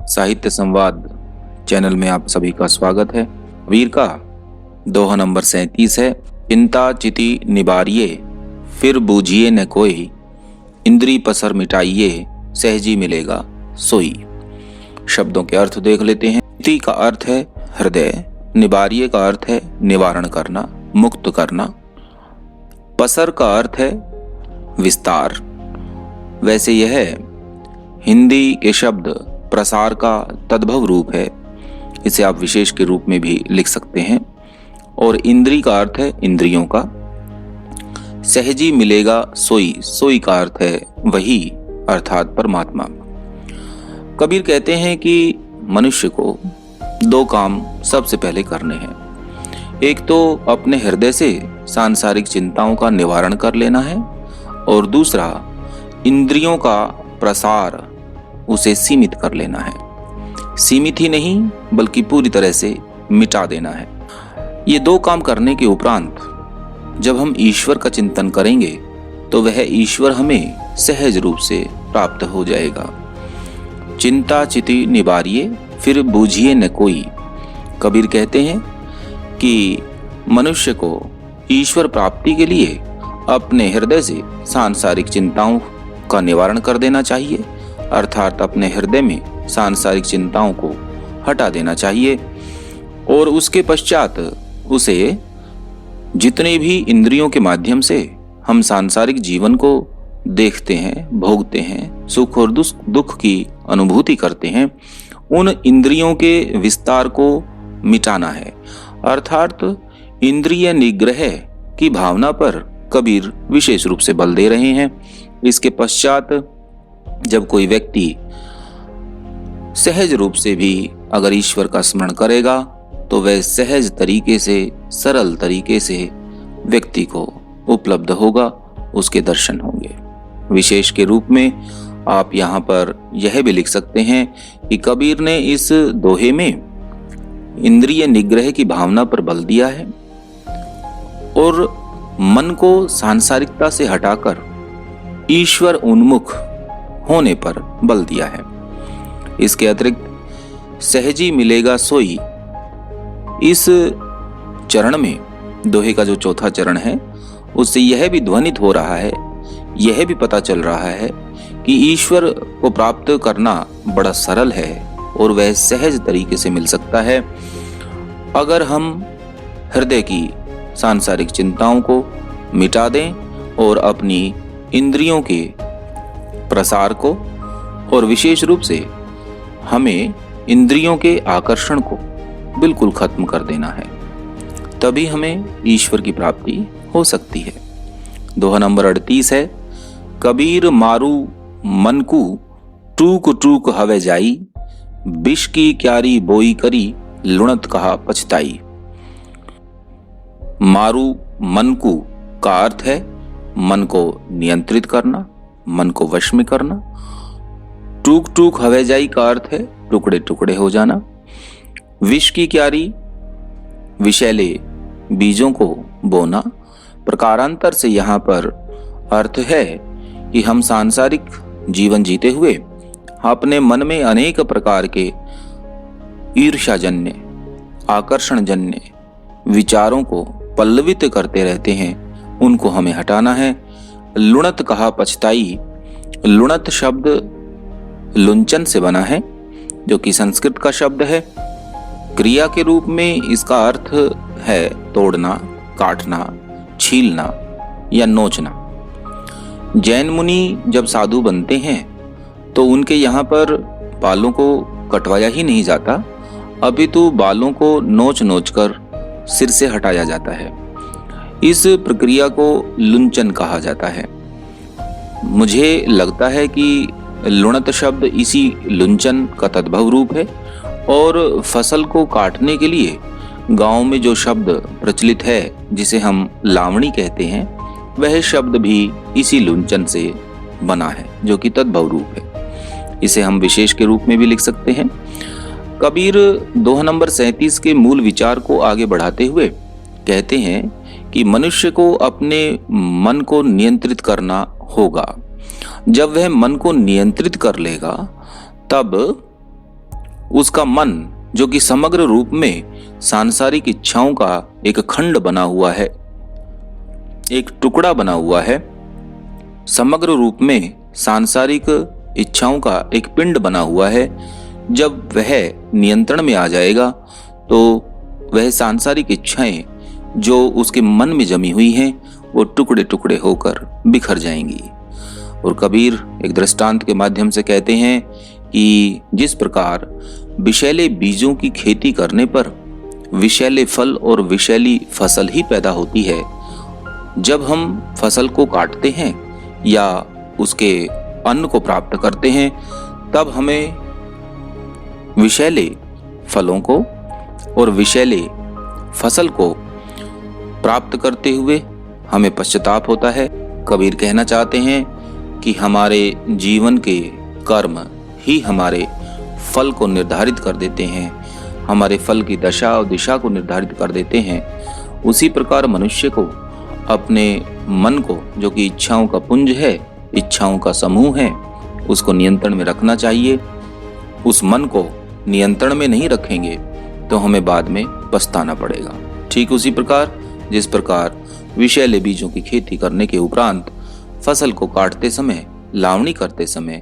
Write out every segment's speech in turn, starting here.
साहित्य संवाद चैनल में आप सभी का स्वागत है। वीर का दोहा नंबर 37 है। चिंता चिति निबारिये फिर बूझिए न कोई, इंद्री पसर मिटाइए सहजी मिलेगा सोई। शब्दों के अर्थ देख लेते हैं। चिति का अर्थ है हृदय, निबारिये का अर्थ है निवारण करना, मुक्त करना। पसर का अर्थ है विस्तार। वैसे यह हिंदी के शब्द प्रसार का तद्भव रूप है, इसे आप विशेष के रूप में भी लिख सकते हैं। और इंद्री का अर्थ है इंद्रियों का। सहजी मिलेगा सोई, सोई का अर्थ है वही अर्थात परमात्मा। कबीर कहते हैं कि मनुष्य को दो काम सबसे पहले करने हैं। एक तो अपने हृदय से सांसारिक चिंताओं का निवारण कर लेना है, और दूसरा इंद्रियों का प्रसार उसे सीमित कर लेना है। सीमित ही नहीं बल्कि पूरी तरह से मिटा देना है। ये दो काम करने के उपरांत जब हम ईश्वर का चिंतन करेंगे तो वह ईश्वर हमें सहज रूप से प्राप्त हो जाएगा। चिंता चिति निबारिये फिर बूझिए न कोई। कबीर कहते हैं कि मनुष्य को ईश्वर प्राप्ति के लिए अपने हृदय से सांसारिक चिंताओं का निवारण कर देना चाहिए, अर्थात अपने हृदय में सांसारिक चिंताओं को हटा देना चाहिए। और उसके पश्चात उसे जितने भी इंद्रियों के माध्यम से हम सांसारिक जीवन को देखते हैं, भोगते हैं, सुख और दुख की अनुभूति करते हैं, उन इंद्रियों के विस्तार को मिटाना है। अर्थात इंद्रिय निग्रह की भावना पर कबीर विशेष रूप से बल दे रहे हैं। इसके पश्चात जब कोई व्यक्ति सहज रूप से भी अगर ईश्वर का स्मरण करेगा तो वह सहज तरीके से, सरल तरीके से व्यक्ति को उपलब्ध होगा, उसके दर्शन होंगे। विशेष के रूप में आप यहाँ पर यह भी लिख सकते हैं कि कबीर ने इस दोहे में इंद्रिय निग्रह की भावना पर बल दिया है और मन को सांसारिकता से हटाकर ईश्वर उन्मुख होने पर बल दिया है। इसके अतिरिक्त सहजी मिलेगा सोई, इस चरण में दोहे का जो चौथा चरण है उससे यह भी ध्वनित हो रहा है, यह भी पता चल रहा है कि ईश्वर को प्राप्त करना बड़ा सरल है और वह सहज तरीके से मिल सकता है अगर हम हृदय की सांसारिक चिंताओं को मिटा दें और अपनी इंद्रियों के प्रसार को, और विशेष रूप से हमें इंद्रियों के आकर्षण को बिल्कुल खत्म कर देना है, तभी हमें ईश्वर की प्राप्ति हो सकती है। दोहा नंबर 38 है। कबीर मारू मन को टूक टूक हवे जाई, बिष की क्यारी बोई करी लुणत कहा पछताई। मारू मन को का अर्थ है मन को नियंत्रित करना, मन को वश में करना। टूक टूक हवे जाई का अर्थ है टुकड़े टुकड़े हो जाना। विष की क्यारी विषैले बीजों को बोना। प्रकारांतर से यहाँ पर अर्थ है कि हम सांसारिक जीवन जीते हुए अपने मन में अनेक प्रकार के ईर्ष्याजन्य, आकर्षणजन्य विचारों को पल्लवित करते रहते हैं, उनको हमें हटाना है। लुणत कहा पछताई। लुणत शब्द लुंचन से बना है जो कि संस्कृत का शब्द है। क्रिया के रूप में इसका अर्थ है तोड़ना, काटना, छीलना या नोचना। जैन मुनि जब साधु बनते हैं तो उनके यहाँ पर बालों को कटवाया ही नहीं जाता, अपितु बालों को नोच नोच कर सिर से हटाया जाता है। इस प्रक्रिया को लुंचन कहा जाता है। मुझे लगता है कि लुणत शब्द इसी लुंचन का तद्भव रूप है, और फसल को काटने के लिए गांव में जो शब्द प्रचलित है जिसे हम लावणी कहते हैं, वह शब्द भी इसी लुंचन से बना है जो कि तद्भव रूप है। इसे हम विशेष के रूप में भी लिख सकते हैं। कबीर दोहा नंबर 37 के मूल विचार को आगे बढ़ाते हुए कहते हैं कि मनुष्य को अपने मन को नियंत्रित करना होगा। जब वह मन को नियंत्रित कर लेगा तब उसका मन जो कि समग्र रूप में सांसारिक इच्छाओं का एक खंड बना हुआ है, एक टुकड़ा बना हुआ है, समग्र रूप में सांसारिक इच्छाओं का एक पिंड बना हुआ है, जब वह नियंत्रण में आ जाएगा तो वह सांसारिक इच्छाएं जो उसके मन में जमी हुई हैं वो टुकड़े टुकड़े होकर बिखर जाएंगी। और कबीर एक दृष्टांत के माध्यम से कहते हैं कि जिस प्रकार विषैले बीजों की खेती करने पर विषैले फल और विषैली फसल ही पैदा होती है, जब हम फसल को काटते हैं या उसके अन्न को प्राप्त करते हैं तब हमें विषैले फलों को और विषैले फसल को प्राप्त करते हुए हमें पश्चाताप होता है। कबीर कहना चाहते हैं कि हमारे जीवन के कर्म ही हमारे फल को निर्धारित कर देते हैं, हमारे फल की दशा और दिशा को निर्धारित कर देते हैं। उसी प्रकार मनुष्य को अपने मन को, जो कि इच्छाओं का पुंज है, इच्छाओं का समूह है, उसको नियंत्रण में रखना चाहिए। उस मन को नियंत्रण में नहीं रखेंगे तो हमें बाद में पछताना पड़ेगा। ठीक उसी प्रकार जिस प्रकार विषैले बीजों की खेती करने के उपरांत फसल को काटते समय, लावणी करते समय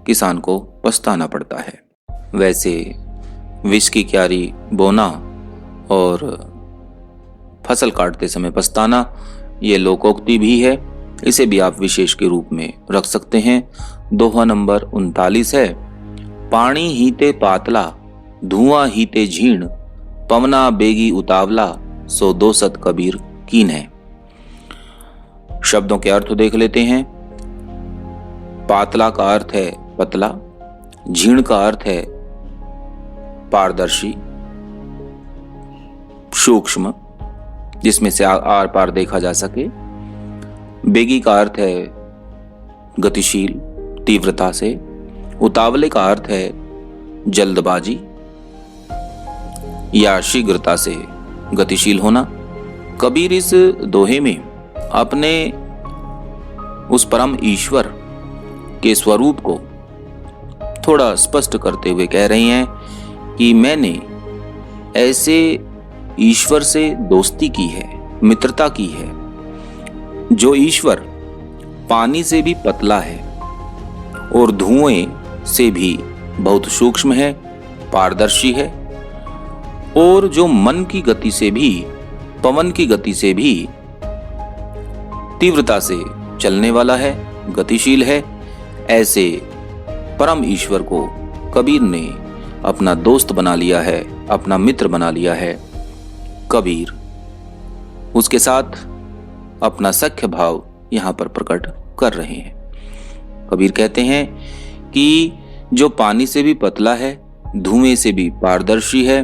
किसान को पछताना पड़ता है, वैसे विष की क्यारी बोना और फसल काटते समय पछताना ये लोकोक्ति भी है। इसे भी आप विशेष के रूप में रख सकते हैं। दोहा नंबर 39 है, पानी हीते पातला धुआं हीते झीण, पवना बेगी उतावला सो दोसत कबीर कीन है। शब्दों के अर्थ देख लेते हैं। पातला का अर्थ है पतला, झीण का अर्थ है पारदर्शी, सूक्ष्म, जिसमें से आर पार देखा जा सके। बेगी का अर्थ है गतिशील, तीव्रता से। उतावले का अर्थ है जल्दबाजी या शीघ्रता से गतिशील होना। कबीर इस दोहे में अपने उस परम ईश्वर के स्वरूप को थोड़ा स्पष्ट करते हुए कह रही हैं कि मैंने ऐसे ईश्वर से दोस्ती की है, मित्रता की है, जो ईश्वर पानी से भी पतला है और धुएं से भी बहुत सूक्ष्म है, पारदर्शी है, और जो मन की गति से भी, पवन की गति से भी तीव्रता से चलने वाला है, गतिशील है। ऐसे परम ईश्वर को कबीर ने अपना दोस्त बना लिया है, अपना मित्र बना लिया है। कबीर उसके साथ अपना सख्य भाव यहां पर प्रकट कर रहे हैं। कबीर कहते हैं कि जो पानी से भी पतला है, धुएं से भी पारदर्शी है,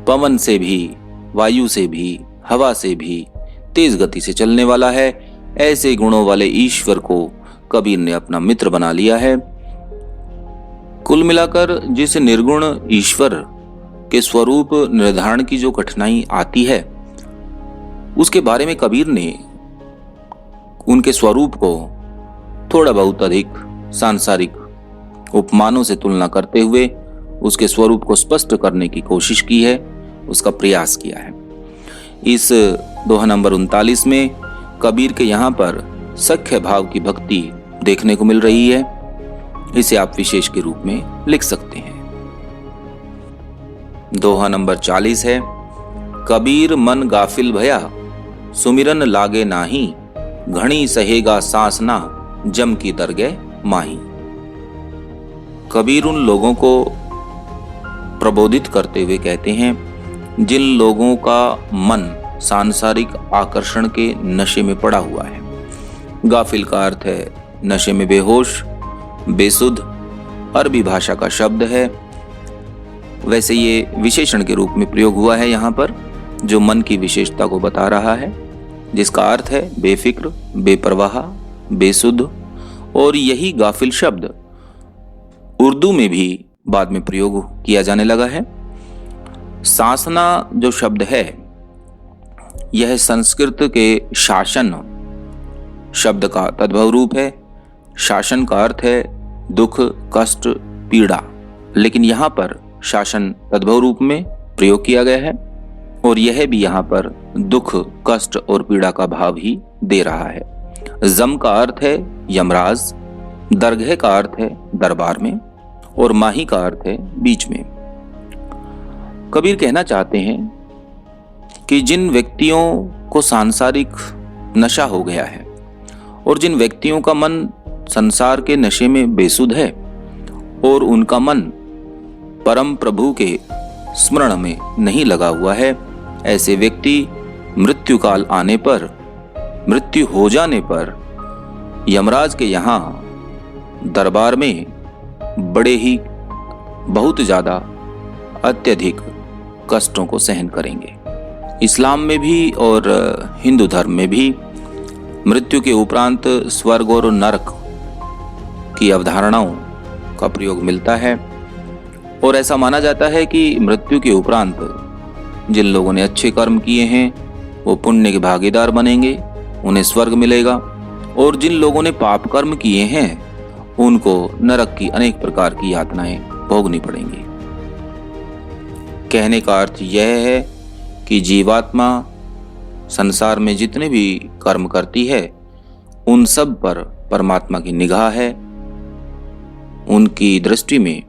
पवन से भी, वायु से भी, हवा से भी तेज गति से चलने वाला है, ऐसे गुणों वाले ईश्वर को कबीर ने अपना मित्र बना लिया है। कुल मिलाकर जिस निर्गुण ईश्वर के स्वरूप निर्धारण की जो कठिनाई आती है, उसके बारे में कबीर ने उनके स्वरूप को थोड़ा बहुत अधिक सांसारिक उपमानों से तुलना करते हुए उसके स्वरूप को स्पष्ट करने की कोशिश की है, उसका प्रयास किया है। इस दोहा नंबर 39 में कबीर के यहाँ पर सख्य भाव की भक्ति देखने को मिल रही है। इसे आप विशेष के रूप में लिख सकते हैं। दोहा नंबर 40 है, कबीर मन गाफिल भया सुमिरन लागे नाही, घणी सहेगा सांसना जम की दरगह माही। कबीर उन लोगों को प्रबोधित करते हुए कहते हैं जिन लोगों का मन सांसारिक आकर्षण के नशे में पड़ा हुआ है। गाफिल का अर्थ है नशे में बेहोश, बेसुध, अरबी भाषा का शब्द है। वैसे ये विशेषण के रूप में प्रयोग हुआ है यहाँ पर, जो मन की विशेषता को बता रहा है, जिसका अर्थ है बेफिक्र, बेपरवाह, बेसुध। और यही गाफिल शब्द उर्दू में भी बाद में प्रयोग किया जाने लगा है। सांसना जो शब्द है, यह संस्कृत के शासन शब्द का तद्भव रूप है। शासन का अर्थ है दुख, कष्ट, पीड़ा, लेकिन यहाँ पर शासन तद्भव रूप में प्रयोग किया गया है और यह भी यहाँ पर दुख, कष्ट और पीड़ा का भाव ही दे रहा है। जम का अर्थ है यमराज, दरगह का अर्थ है दरबार में और माही का अर्थ है बीच में। कबीर कहना चाहते हैं कि जिन व्यक्तियों को सांसारिक नशा हो गया है और जिन व्यक्तियों का मन संसार के नशे में बेसुध है और उनका मन परम प्रभु के स्मरण में नहीं लगा हुआ है, ऐसे व्यक्ति मृत्यु काल आने पर, मृत्यु हो जाने पर यमराज के यहाँ दरबार में बड़े ही बहुत ज्यादा अत्यधिक कष्टों को सहन करेंगे। इस्लाम में भी और हिंदू धर्म में भी मृत्यु के उपरांत स्वर्ग और नरक की अवधारणाओं का प्रयोग मिलता है और ऐसा माना जाता है कि मृत्यु के उपरांत जिन लोगों ने अच्छे कर्म किए हैं वो पुण्य के भागीदार बनेंगे, उन्हें स्वर्ग मिलेगा, और जिन लोगों ने पाप कर्म किए हैं उनको नरक की अनेक प्रकार की यातनाएं भोगनी पड़ेंगी। कहने का अर्थ यह है कि जीवात्मा संसार में जितने भी कर्म करती है उन सब पर परमात्मा की निगाह है। उनकी दृष्टि में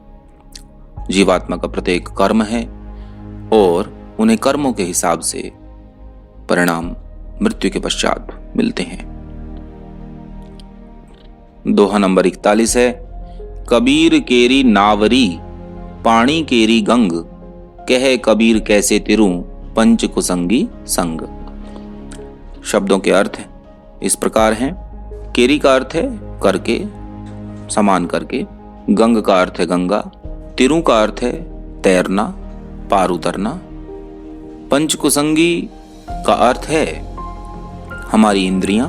जीवात्मा का प्रत्येक कर्म है और उन्हें कर्मों के हिसाब से परिणाम मृत्यु के पश्चात मिलते हैं। दोहा नंबर 41 है, कबीर केरी नावरी पाणी केरी गंग, कहे कबीर कैसे तिरू पंच कुसंगी संग। शब्दों के अर्थ इस प्रकार हैं। केरी का अर्थ है करके, समान करके। गंग का अर्थ है गंगा। तिरु का अर्थ है तैरना, पार उतरना। पंचकुसंगी का अर्थ है हमारी इंद्रियां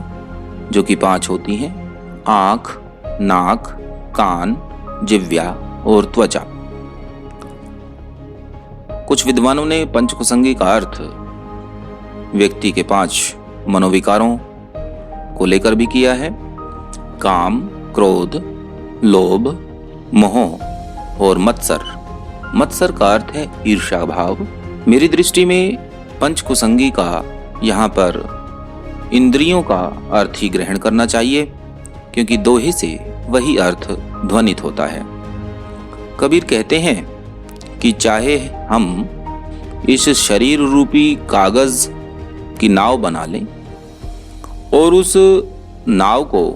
जो कि 5 होती हैं, आंख, नाक, कान, जिह्वा और त्वचा। कुछ विद्वानों ने पंचकुसंगी का अर्थ व्यक्ति के 5 मनोविकारों को लेकर भी किया है। काम, क्रोध, लोभ, मोह और मत्सर। मत्सर का अर्थ है ईर्ष्या भाव। मेरी दृष्टि में पंचकुसंगी का यहाँ पर इंद्रियों का अर्थ ही ग्रहण करना चाहिए, क्योंकि दोहे से वही अर्थ ध्वनित होता है। कबीर कहते हैं कि चाहे हम इस शरीर रूपी कागज की नाव बना लें और उस नाव को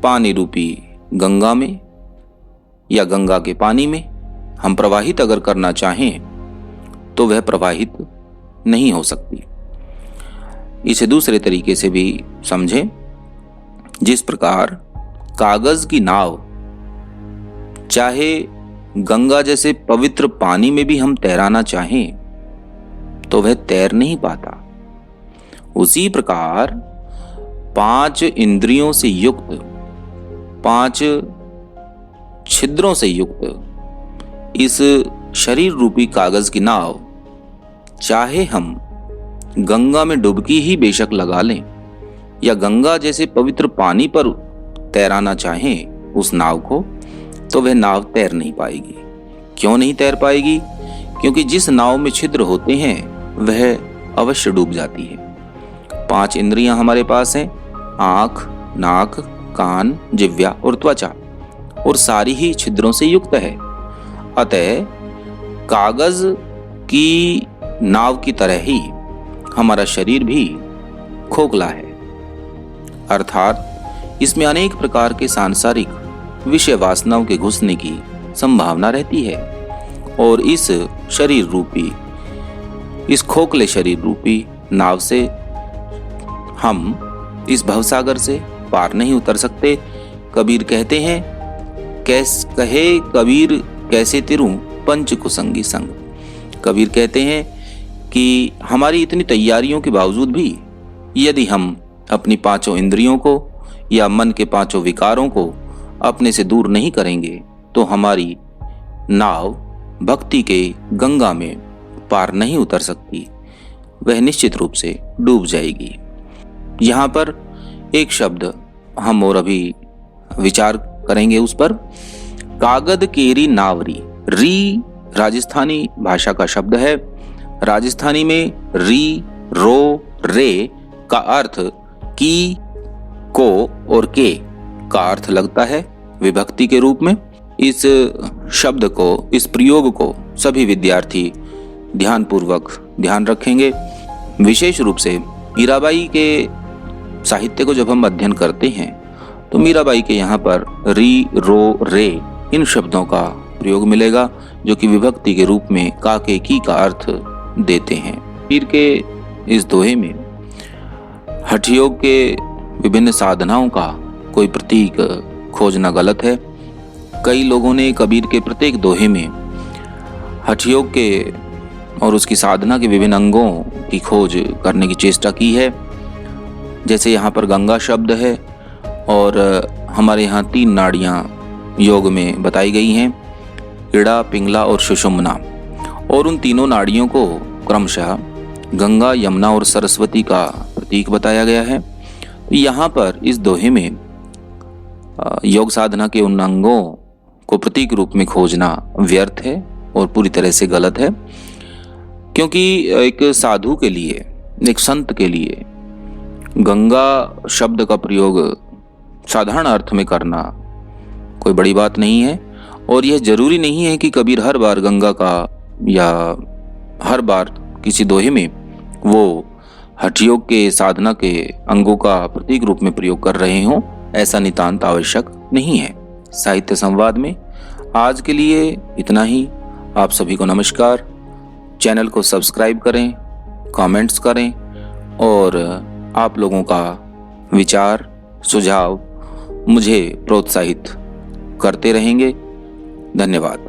पानी रूपी गंगा में या गंगा के पानी में हम प्रवाहित अगर करना चाहें तो वह प्रवाहित नहीं हो सकती। इसे दूसरे तरीके से भी समझें। जिस प्रकार कागज की नाव चाहे गंगा जैसे पवित्र पानी में भी हम तैराना चाहें तो वह तैर नहीं पाता, उसी प्रकार 5 इंद्रियों से युक्त, 5 छिद्रों से युक्त इस शरीर रूपी कागज की नाव चाहे हम गंगा में डुबकी ही बेशक लगा लें या गंगा जैसे पवित्र पानी पर तैराना चाहें उस नाव को, तो वह नाव तैर नहीं पाएगी। क्यों नहीं तैर पाएगी? क्योंकि जिस नाव में छिद्र होते हैं वह अवश्य डूब जाती है। 5 इंद्रियां हमारे पास हैं, आंख, नाक, कान, जिह्वा और त्वचा, और सारी ही छिद्रों से युक्त है। अतः कागज की नाव की तरह ही हमारा शरीर भी खोखला है, अर्थात इसमें अनेक प्रकार के सांसारिक विषय वासनाओं के घुसने की संभावना रहती है और इस शरीर रूपी, इस खोखले शरीर रूपी नाव से हम इस भवसागर से पार नहीं उतर सकते। कबीर कहते हैं, कहे कबीर कैसे तिरू पंच कुसंगी संग। कबीर कहते हैं कि हमारी इतनी तैयारियों के बावजूद भी यदि हम अपनी 5 इंद्रियों को या मन के 5 विकारों को अपने से दूर नहीं करेंगे तो हमारी नाव भक्ति के गंगा में पार नहीं उतर सकती, वह निश्चित रूप से डूब जाएगी। यहाँ पर एक शब्द हम और अभी विचार करेंगे उस पर। कागद केरी नावरी, री राजस्थानी भाषा का शब्द है। राजस्थानी में री, रो, रे का अर्थ की, को और के का अर्थ लगता है विभक्ति के रूप में। इस शब्द को, इस प्रयोग को सभी विद्यार्थी ध्यानपूर्वक ध्यान रखेंगे। विशेष रूप से मीराबाई के साहित्य को जब हम अध्ययन करते हैं तो मीराबाई के यहाँ पर री, रो, रे इन शब्दों का प्रयोग मिलेगा जो कि विभक्ति के रूप में का, के, की का अर्थ देते हैं। पीर के इस दोहे में हठ योग के विभिन्न साधनाओं का कोई प्रतीक खोजना गलत है। कई लोगों ने कबीर के प्रत्येक दोहे में हठ योग के और उसकी साधना के विभिन्न अंगों की खोज करने की चेष्टा की है। जैसे यहाँ पर गंगा शब्द है और हमारे यहाँ 3 नाड़ियाँ योग में बताई गई हैं, इड़ा, पिंगला और सुषुम्ना, और उन तीनों नाड़ियों को क्रमशः गंगा, यमुना और सरस्वती का प्रतीक बताया गया है। यहाँ पर इस दोहे में योग साधना के उन अंगों को प्रतीक रूप में खोजना व्यर्थ है और पूरी तरह से गलत है, क्योंकि एक साधु के लिए, एक संत के लिए गंगा शब्द का प्रयोग साधारण अर्थ में करना कोई बड़ी बात नहीं है। और यह जरूरी नहीं है कि कबीर हर बार गंगा का या हर बार किसी दोहे में वो हठ योग के साधना के अंगों का प्रतीक रूप में प्रयोग कर रहे हों, ऐसा नितांत आवश्यक नहीं है। साहित्य संवाद में आज के लिए इतना ही। आप सभी को नमस्कार। चैनल को सब्सक्राइब करें, कमेंट्स करें और आप लोगों का विचार, सुझाव मुझे प्रोत्साहित करते रहेंगे। धन्यवाद।